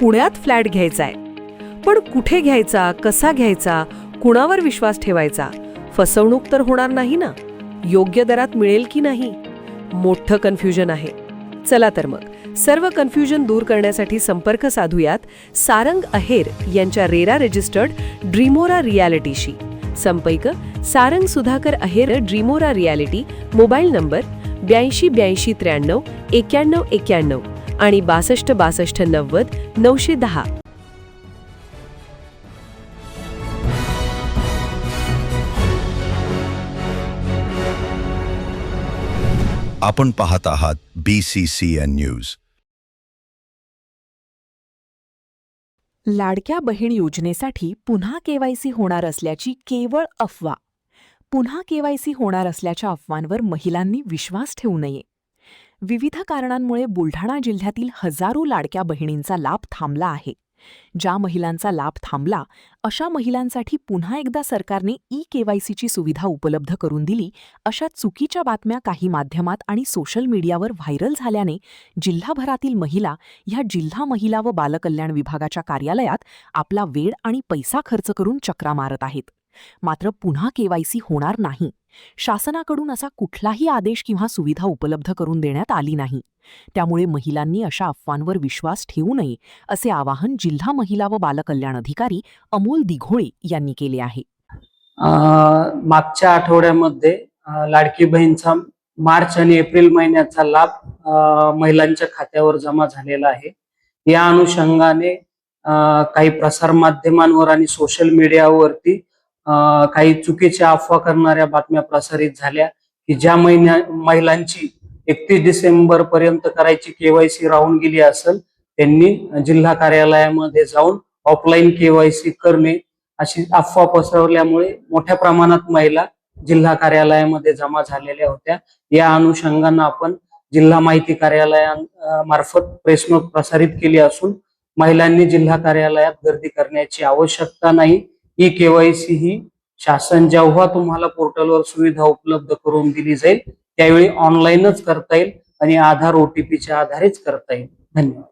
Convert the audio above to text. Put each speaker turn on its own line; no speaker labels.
पुण्यात फ्लॅट घ्यायचा आहे. पण कुठे घ्यायचा, कसा घ्यायचा, कुणावर विश्वास ठेवायचा? फसवणूक तर होणार नाही ना? योग्य दरात मिळेल की नाही? मोठं कन्फ्युजन आहे. चला तर मग सर्व कन्फ्युजन दूर करण्यासाठी संपर्क साधूयात सारंग अहेर यांच्या रेरा रजिस्टर्ड ड्रीमोरा रियालिटीशी. संपर्क सारंग सुधाकर अहेर, ड्रीमोरा रियालिटी. मोबाईल नंबर 82 83 93 91 आणि 62 62 90 910.
आपण पाहत आहात BCCN न्यूज.
लाडक्या बहीण योजनेसाठी पुन्हा केवायसी होणार असल्याची केवळ अफवा. पुन्हा केवायसी होणार असल्याच्या अफवांवर महिलांनी विश्वास ठेवू नये. विविध कारणांमुळे बुलढाणा जिल्ह्यातील हजारो लाडक्या बहिणींचा लाभ थांबला आहे. ज्या महिलांचा लाभ थांबला अशा महिलांसाठी पुन्हा एकदा सरकारने केवायसीची सुविधा उपलब्ध करून दिली अशा चुकीच्या बातम्या काही माध्यमात आणि सोशल मीडियावर व्हायरल झाल्याने जिल्हाभरातील महिला ह्या जिल्हा महिला व बालकल्याण विभागाच्या कार्यालयात आपला वेळ आणि पैसा खर्च करून चक्रा मारत आहेत. मात्र पुन्हा केवायसी होणार नाही. शासनाकडून असा कुठलाही आदेश किंवा सुविधा उपलब्ध करून देण्यात आली नाही. त्यामुळे महिलांनी अशा अफवांवर विश्वास ठेवू नये असे आवाहन जिल्हा महिला व बालकल्याण अधिकारी अमोल दिघोळे यांनी केले आहे.
मागच्या आठवड्यामध्ये लाडकी बहीणचा मार्च आणि एप्रिल महिन्याचा लाभ महिलांच्या खात्यावर जमा झालेला आहे. या अनुषंगाने काही प्रसार माध्यमांवर आणि सोशल मीडियावरती काही चुकीच्या अफवा करणाऱ्या बातम्या प्रसारित झाल्या की ज्या महिलांची 31 डिसेंबर पर्यंत करायची केवायसी राहून गेली असेल त्यांनी जिल्हा कार्यालयामध्ये जाऊन ऑफलाईन केवायसी करणे अशी अफवा पसरवल्यामुळे मोठ्या प्रमाणात महिला जिल्हा कार्यालयामध्ये जमा झालेल्या होत्या. या अनुषंगाने आपण जिल्हा माहिती कार्यालयामार्फत प्रेस नोट प्रसारित केली असून महिलांनी जिल्हा कार्यालयात गर्दी करण्याची आवश्यकता नाही. केवायसी ही शासन जेव्हा तुम्हाला पोर्टलवर सुविधा उपलब्ध करून दिली जाईल त्यावेळी ऑनलाईनच करता येईल आणि आधार OTPच्या आधारेच करता येईल. धन्यवाद.